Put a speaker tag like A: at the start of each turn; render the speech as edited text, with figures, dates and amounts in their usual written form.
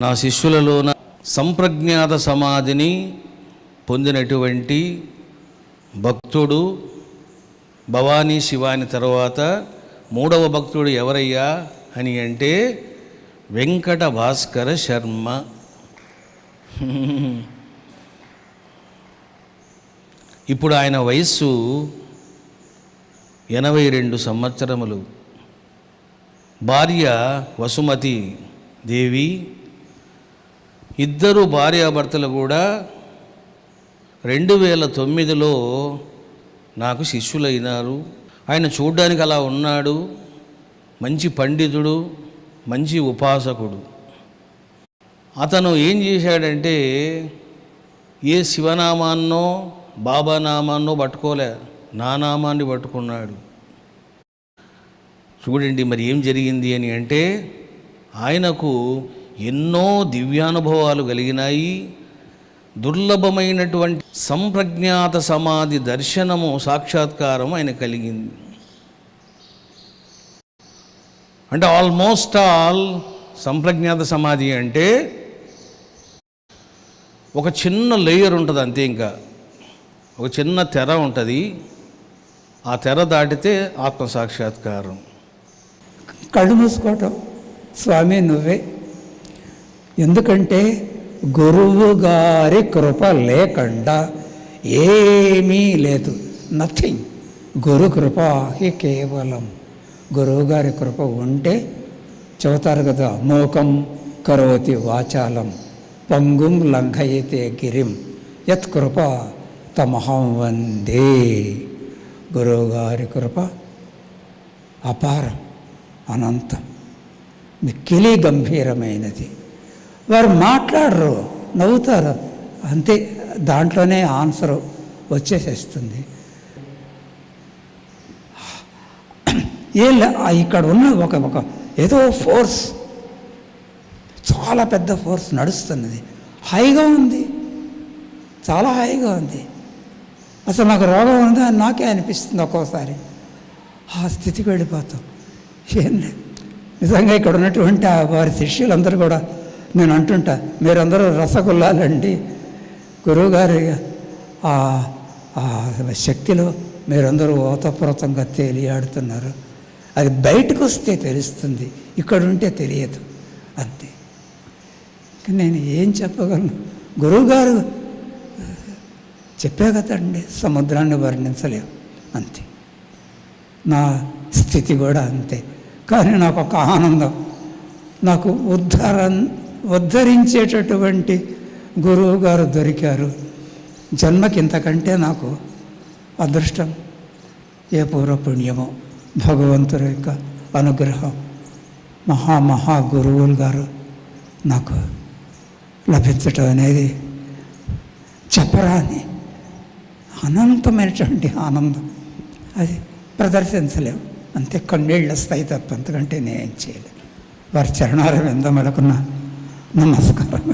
A: నా శిష్యులలోన సంప్రజ్ఞాత సమాధిని పొందినటువంటి భక్తుడు భవానీ శివాని తర్వాత మూడవ భక్తుడు ఎవరయ్యా అని అంటే వెంకట భాస్కర శర్మ. ఇప్పుడు ఆయన వయస్సు 82 సంవత్సరములు. భార్య వసుమతి దేవి. ఇద్దరు భార్యాభర్తలు కూడా 2009లో నాకు శిష్యులైనారు. ఆయన చూడ్డానికి అలా ఉన్నాడు, మంచి పండితుడు, మంచి ఉపాసకుడు. అతను ఏం చేశాడంటే ఏ శివనామాన్నో బాబా నామాన్నో పట్టుకోలే, నా నామాన్ని పట్టుకున్నాడు. చూడండి మరి ఏం జరిగింది అని అంటే ఆయనకు ఎన్నో దివ్యానుభవాలు కలిగినాయి. దుర్లభమైనటువంటి సంప్రజ్ఞాత సమాధి దర్శనము సాక్షాత్కారం ఆయన కలిగింది. అంటే ఆల్మోస్ట్ ఆల్ సంప్రజ్ఞాత సమాధి అంటే ఒక చిన్న లేయర్ ఉంటుంది అంతే, ఇంకా ఒక చిన్న తెర ఉంటుంది. ఆ తెర దాటితే ఆత్మసాక్షాత్కారం.
B: కళ్ళు మూసుకోవటం, స్వామి నువ్వే. ఎందుకంటే గురువు గారి కృప లేకుండా ఏమీ లేదు, నథింగ్. గురు కృప హి కేవలం. గురువు గారి కృప ఉంటే చెబుతారు కదా, మోకం కరోతి వాచాలం పంగుం లంఘయతే గిరిం యత్ కృప తమహం వందే. గురువుగారి కృప అపారం, అనంతం, మిక్కిలి గంభీరమైనది. వారు మాట్లాడరు, నవ్వుతారు, అంతే. దాంట్లోనే ఆన్సర్ వచ్చేసేస్తుంది. ఇక్కడ ఉన్న ఒక ఏదో ఫోర్స్, చాలా పెద్ద ఫోర్స్ నడుస్తున్నది. హాయిగా ఉంది, చాలా హాయిగా ఉంది. అసలు నాకు రోగం ఉందా అని నాకే అనిపిస్తుంది ఒక్కోసారి. ఆ స్థితికి వెళ్ళిపోతాం. ఏం లేదు, నిజంగా ఇక్కడ ఉన్నటువంటి వారి శిష్యులందరూ కూడా నేను అంటుంటా, మీరందరూ రసగుల్లాలండి. గురువుగారి ఆ శక్తిలో మీరందరూ ఓతప్రోతంగా తేలియాడుతున్నారు. అది బయటకు వస్తే తెలుస్తుంది, ఇక్కడ ఉంటే తెలియదు, అంతే. నేను ఏం చెప్పగలను? గురువుగారు చెప్పే కదండి, సముద్రాన్ని వర్ణించలేము, అంతే. నా స్థితి కూడా అంతే. కానీ నాకు ఒక ఆనందం, నాకు ఉద్ధరించేటటువంటి గురువు గారు దొరికారు. జన్మకి ఇంతకంటే నాకు అదృష్టం ఏ పూర్వపుణ్యమో, భగవంతుడి యొక్క అనుగ్రహం, మహా గురువులు గారు నాకు లభించటం అనేది చెప్పరాని అనంతమైనటువంటి ఆనందం. అది ప్రదర్శించలేము, అంతే. కన్నీళ్ళు వస్తాయి తప్ప అంతకంటే నేనేం చేయలేను. వారి చరణాల విందములకు నమస్కారం.